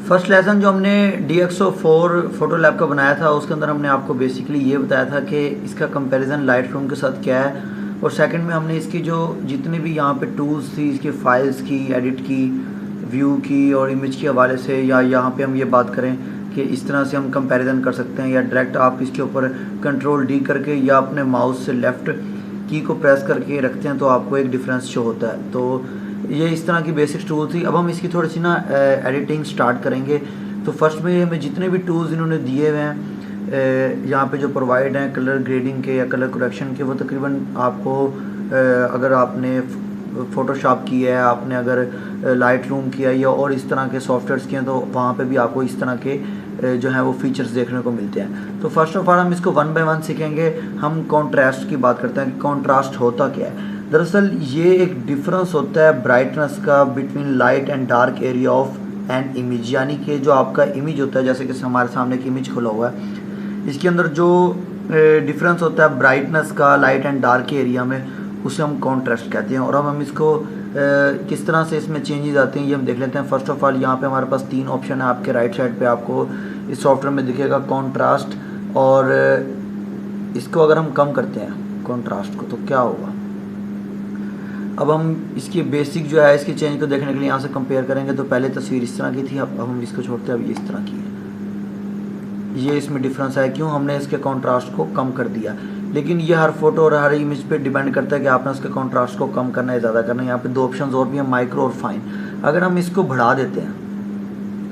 First lesson जो हमने DxO4 photo lab का बनाया था उसके अंदर हमने आपको बेसिकली ये बताया था कि इसका कंपैरिजन लाइटरूम के साथ क्या है, और सेकंड में हमने इसकी जो जितनी भी यहाँ पे टूल्स थी इसकी फाइल्स की, एडिट की, व्यू की और इमेज के हवाले से, या यहाँ पे हम ये बात करें कि इस तरह से हम कंपैरिजन कर सकते हैं, या डायरेक्ट आप इसके ऊपर कंट्रोल D करके या अपने माउस से लेफ़्ट की को प्रेस करके रखते हैं तो आपको एक डिफरेंस शो होता है। तो ये इस तरह की बेसिक टूल थी। अब हम इसकी थोड़ी सी ना एडिटिंग स्टार्ट करेंगे। तो फर्स्ट में हमें जितने भी टूल्स इन्होंने दिए हुए हैं यहाँ पे जो प्रोवाइड हैं कलर ग्रेडिंग के या कलर करेक्शन के, वो तकरीबन आपको अगर आपने फ़ोटोशॉप किया है, आपने अगर लाइट रूम किया है या और इस तरह के सॉफ्टवेयर्स किए हैं तो वहाँ पे भी आपको इस तरह के जो है वो फीचर्स देखने को मिलते हैं। तो फर्स्ट ऑफ ऑल हम इसको वन बाय वन सीखेंगे। हम कॉन्ट्रास्ट की बात करते हैं कि कॉन्ट्रास्ट होता क्या है। दरअसल ये एक डिफरेंस होता है ब्राइटनेस का between light and dark area of an image, यानी कि जो आपका इमेज होता है, जैसे कि हमारे सामने एक इमेज खुला हुआ है, इसके अंदर जो डिफरेंस होता है ब्राइटनेस का लाइट एंड डार्क एरिया में, उसे हम कॉन्ट्रास्ट कहते हैं। और अब हम इसको किस तरह से इसमें चेंजेस आते हैं ये हम देख लेते हैं। फर्स्ट ऑफ ऑल यहाँ पे हमारे पास 3 ऑप्शन है। आपके राइट साइड पे आपको इस सॉफ्टवेयर में दिखेगा कॉन्ट्रास्ट, और इसको अगर हम कम करते हैं कॉन्ट्रास्ट को तो क्या होगा। अब हम इसकी बेसिक जो है इसकी चेंज को देखने के लिए यहाँ से कंपेयर करेंगे तो पहले तस्वीर इस तरह की थी, अब हम इसको छोड़ते हैं, अब ये इस तरह की है। ये इसमें डिफरेंस है, क्यों? हमने इसके कॉन्ट्रास्ट को कम कर दिया। लेकिन ये हर फोटो और हर इमेज पे डिपेंड करता है कि आपने उसके कॉन्ट्रास्ट को कम करना है ज़्यादा करना है। यहाँ पे 2 ऑप्शन और भी हैं, माइक्रो और फाइन। अगर हम इसको बढ़ा देते हैं,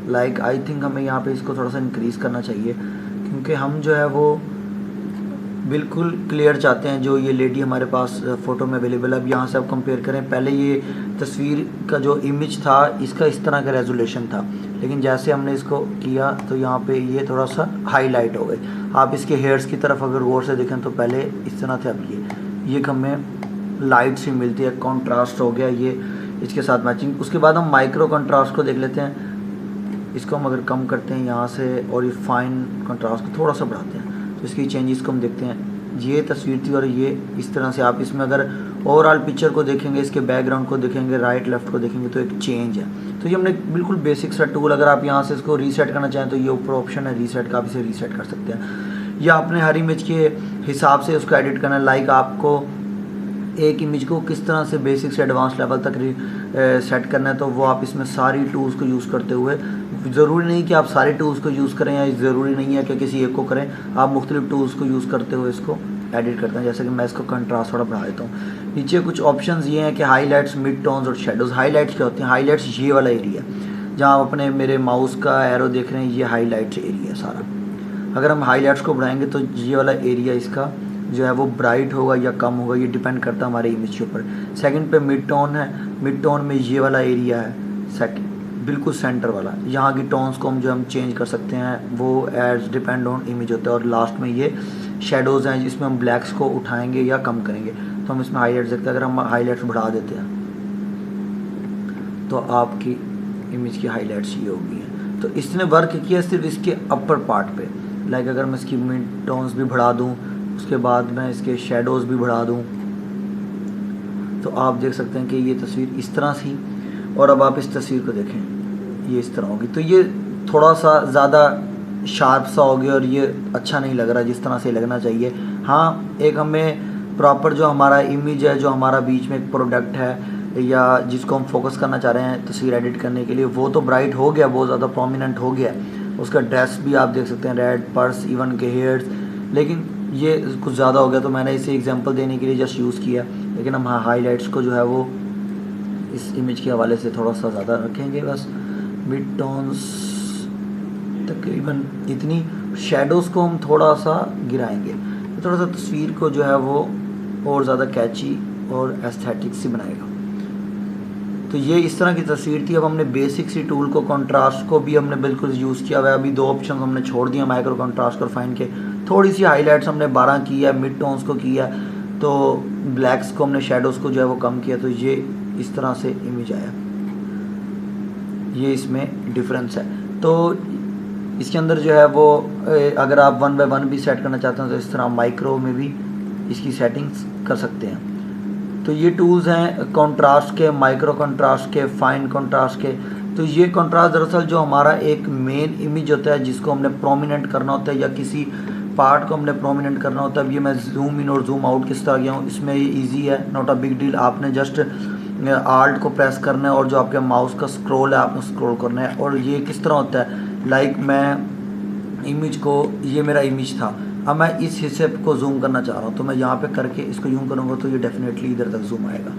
लाइक आई थिंक हमें यहाँ पे इसको थोड़ा सा इंक्रीज़ करना चाहिए, क्योंकि हम जो है वो बिल्कुल क्लियर चाहते हैं। जो ये लेडी हमारे पास फ़ोटो में अवेलेबल है, अब यहाँ से आप कंपेयर करें, पहले ये तस्वीर का जो इमेज था इसका इस तरह का रेजोल्यूशन था, लेकिन जैसे हमने इसको किया तो यहाँ पे ये थोड़ा सा हाईलाइट हो गए। आप इसके हेयर्स की तरफ अगर गौर से देखें तो पहले इस तरह थे, अब ये हमें लाइट से मिलती है, कॉन्ट्रास्ट हो गया ये इसके साथ मैचिंग। उसके बाद हम माइक्रो कॉन्ट्रास्ट को देख लेते हैं। इसको हम अगर कम करते हैं यहाँ से और ये फाइन कॉन्ट्रास्ट को थोड़ा सा बढ़ाते हैं तो इसकी चेंजेस को हम देखते हैं। ये तस्वीर थी और ये इस तरह से आप इसमें अगर ओवरऑल पिक्चर को देखेंगे, इसके बैकग्राउंड को देखेंगे, राइट लेफ्ट को देखेंगे तो एक चेंज है। तो ये हमने बिल्कुल बेसिक सा टूल, अगर आप यहाँ से इसको रीसेट करना चाहें तो ये ऊपर ऑप्शन है रीसेट का, आप इसे रीसेट कर सकते हैं। या आपने हर इमेज के हिसाब से उसको एडिट करना है, लाइक आपको एक इमेज को किस तरह से बेसिक से एडवांस लेवल तक सेट करना है तो वो आप इसमें सारी टूल्स को यूज़ करते हुए, ज़रूरी नहीं कि आप सारे टूल्स को यूज़ करें या ज़रूरी नहीं है कि किसी एक को करें, आप मुख्तलिफ टूल्स को यूज़ करते हुए इसको एडिट करते हैं। जैसे कि मैं इसको कंट्रास्ट थोड़ा बढ़ा देता हूँ। नीचे कुछ ऑप्शंस ये हैं कि हाईलाइट्स, मिड टोन्स और शेडोज़। हाईलाइट्स क्या होते हैं? हाईलाइट्स ये वाला एरिया जहाँ आप अपने मेरे माउस का एरो देख रहे हैं, ये हाईलाइट्स एरिया है सारा। अगर हम हाईलाइट्स को बढ़ाएंगे तो ये वाला एरिया इसका जो है वो ब्राइट होगा या कम होगा, ये डिपेंड करता है हमारे इमेज के ऊपर। सेकंड पे मिड टोन है, मिड टोन में ये वाला एरिया है सेकंड बिल्कुल सेंटर वाला, यहाँ की टोन्स को हम चेंज कर सकते हैं, वो एज डिपेंड ऑन इमेज होता है। और लास्ट में ये शेडोज़ हैं जिसमें हम ब्लैक्स को उठाएंगे या कम करेंगे। तो हम इसमें हाईलाइट्स देखते हैं, अगर हम हाईलाइट्स बढ़ा देते हैं तो आपकी इमेज की हाईलाइट्स ये होगी हैं। तो इसने वर्क किया सिर्फ इसके अपर पार्ट पे, लाइक अगर मैं इसकी मिड टोन्स भी बढ़ा दूँ, उसके बाद मैं इसके शेडोज़ भी बढ़ा दूँ, तो आप देख सकते हैं कि ये तस्वीर इस तरह सी। और अब आप इस तस्वीर को देखें, ये इस तरह होगी, तो ये थोड़ा सा ज़्यादा शार्प सा हो गया और ये अच्छा नहीं लग रहा जिस तरह से लगना चाहिए। हाँ, एक हमें प्रॉपर जो हमारा इमेज है, जो हमारा बीच में एक प्रोडक्ट है या जिसको हम फोकस करना चाह रहे हैं तस्वीर एडिट करने के लिए, वो तो ब्राइट हो गया, बहुत ज़्यादा प्रोमिनेंट हो गया। उसका ड्रेस भी आप देख सकते हैं, रेड पर्स, इवन के हेयर्स, लेकिन ये कुछ ज़्यादा हो गया तो मैंने इसे एग्जांपल देने के लिए जस्ट यूज़ किया। लेकिन हम हाईलाइट्स को जो है वो इस इमेज के हवाले से थोड़ा सा ज़्यादा रखेंगे बस। मिड टोन्स तकरीबन इतनी, शेडोज़ को हम थोड़ा सा गिराएंगे, थोड़ा सा तस्वीर को जो है वो और ज़्यादा कैची और एस्थेटिक सी बनाएगा। तो ये इस तरह की तस्वीर थी। अब हमने बेसिक सी टूल को, कंट्रास्ट को भी हमने बिल्कुल यूज़ किया हुआ है। अभी 2 ऑप्शन हमने छोड़ दिया, माइक्रो कंट्रास्ट और फाइन के। थोड़ी सी हाईलाइट्स हमने 12 की है, मिड टोन्स को किया, तो ब्लैक्स को हमने, शेडोज़ को जो है वो कम किया, तो ये इस तरह से इमेज आया। ये इसमें डिफरेंस है। तो इसके अंदर जो है वो अगर आप 1 बाय 1 भी सेट करना चाहते हैं तो इस तरह माइक्रो में भी इसकी सेटिंग्स कर सकते हैं। तो ये टूल्स हैं कंट्रास्ट के, माइक्रो कंट्रास्ट के, फाइन कंट्रास्ट के। तो ये कंट्रास्ट दरअसल जो हमारा एक मेन इमेज होता है जिसको हमने प्रोमिनेंट करना होता है या किसी पार्ट को हमने प्रोमिनेंट करना होता है। अब ये मैं जूम इन और जूम आउट किस तरह गया हूँ, इसमें ये ईजी है, नॉट अ बिग डील। आपने जस्ट आल्ट को प्रेस करना है और जो आपके माउस का स्क्रॉल है आपने स्क्रॉल करना है। और ये किस तरह होता है, लाइक मैं इमेज को, ये मेरा इमेज था, अब मैं इस हिस्से को जूम करना चाह रहा हूँ तो मैं यहाँ पे करके इसको यूँ करूँगा तो ये डेफिनेटली इधर तक जूम आएगा,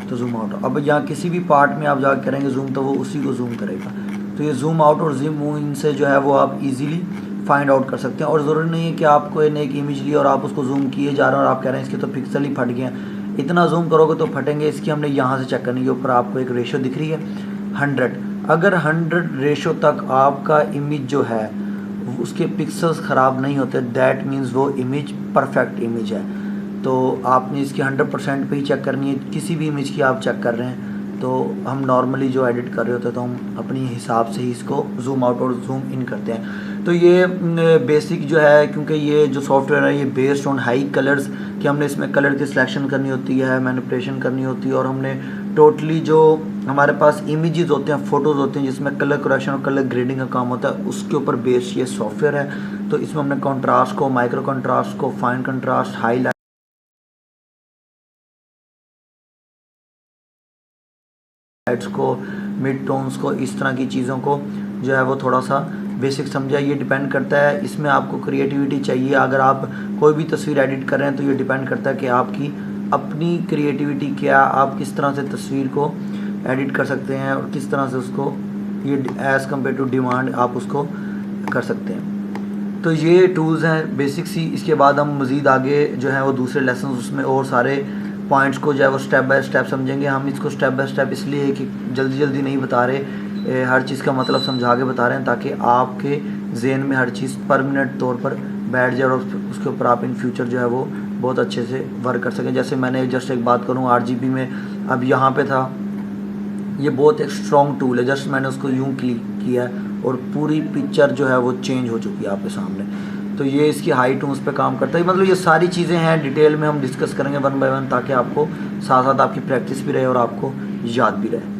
तो जूम आउट। अब यहाँ किसी भी पार्ट में आप जाकर करेंगे जूम तो वो उसी को जूम करेगा। तो ये जूम आउट और जूम इन से जो है वो आप इजीली फाइंड आउट कर सकते हैं। और ज़रूरी नहीं है कि आपको एक इमेज ली और आप उसको जूम किए जा रहे हैं और आप कह रहे हैं इसके तो पिक्सल ही फट गए हैं, इतना जूम करोगे तो फटेंगे। इसकी हमने यहाँ से चेक करनी है, ऊपर आपको एक रेशो दिख रही है 100। अगर 100 रेशो तक आपका इमेज जो है उसके पिक्सल्स ख़राब नहीं होते, दैट मीन्स वो इमेज परफेक्ट इमेज है। तो आपने इसकी 100% पे ही चेक करनी है। किसी भी इमेज की आप चेक कर रहे हैं तो हम नॉर्मली जो एडिट कर रहे होते हैं तो हम अपनी हिसाब से ही इसको जूम आउट और जूम इन करते हैं। तो ये बेसिक जो है, क्योंकि ये जो सॉफ्टवेयर है ये बेस्ड ऑन हाई कलर्स, कि हमने इसमें कलर की सिलेक्शन करनी होती है, मैनिपुलेशन करनी होती है, और हमने टोटली जो हमारे पास इमेजेस होते हैं, फ़ोटोज़ होते हैं जिसमें कलर करेक्शन और कलर ग्रेडिंग का काम होता है, उसके ऊपर बेस्ड ये सॉफ्टवेयर है। तो इसमें हमने कंट्रास्ट को, माइक्रो कंट्रास्ट को, फाइन कंट्रास्ट, हाईलाइट को, मिड टोन्स को, इस तरह की चीज़ों को जो है वो थोड़ा सा बेसिक समझा। ये डिपेंड करता है, इसमें आपको क्रिएटिविटी चाहिए। अगर आप कोई भी तस्वीर एडिट कर रहे हैं तो ये डिपेंड करता है कि आपकी अपनी क्रिएटिविटी क्या, आप किस तरह से तस्वीर को एडिट कर सकते हैं और किस तरह से उसको ये एज़ कम्पेयर टू डिमांड आप उसको कर सकते हैं। तो ये टूल्स हैं बेसिक सी। इसके बाद हम मज़ीद आगे जो है वो दूसरे लेसन उसमें और सारे पॉइंट्स को जो है वो स्टेप बाय स्टेप समझेंगे। हम इसको स्टेप बाय स्टेप इसलिए कि जल्दी जल्दी नहीं बता रहे, हर चीज़ का मतलब समझा के बता रहे हैं ताकि आपके जहन में हर चीज़ परमानेंट तौर पर बैठ जाए और उसके ऊपर आप इन फ्यूचर जो है वो बहुत अच्छे से वर्क कर सकें। जैसे मैंने जस्ट एक बात करूँ RGB में, अब यहाँ पे था, ये बहुत एक स्ट्रॉन्ग टूल है, जस्ट मैंने उसको यूँ क्लिक किया है और पूरी पिक्चर जो है वो चेंज हो चुकी है आपके सामने। तो ये इसकी हाई टून्स पे काम करता है। मतलब ये सारी चीज़ें हैं, डिटेल में हम डिस्कस करेंगे 1 बाय 1 ताकि आपको साथ साथ आपकी प्रैक्टिस भी रहे और आपको याद भी रहे।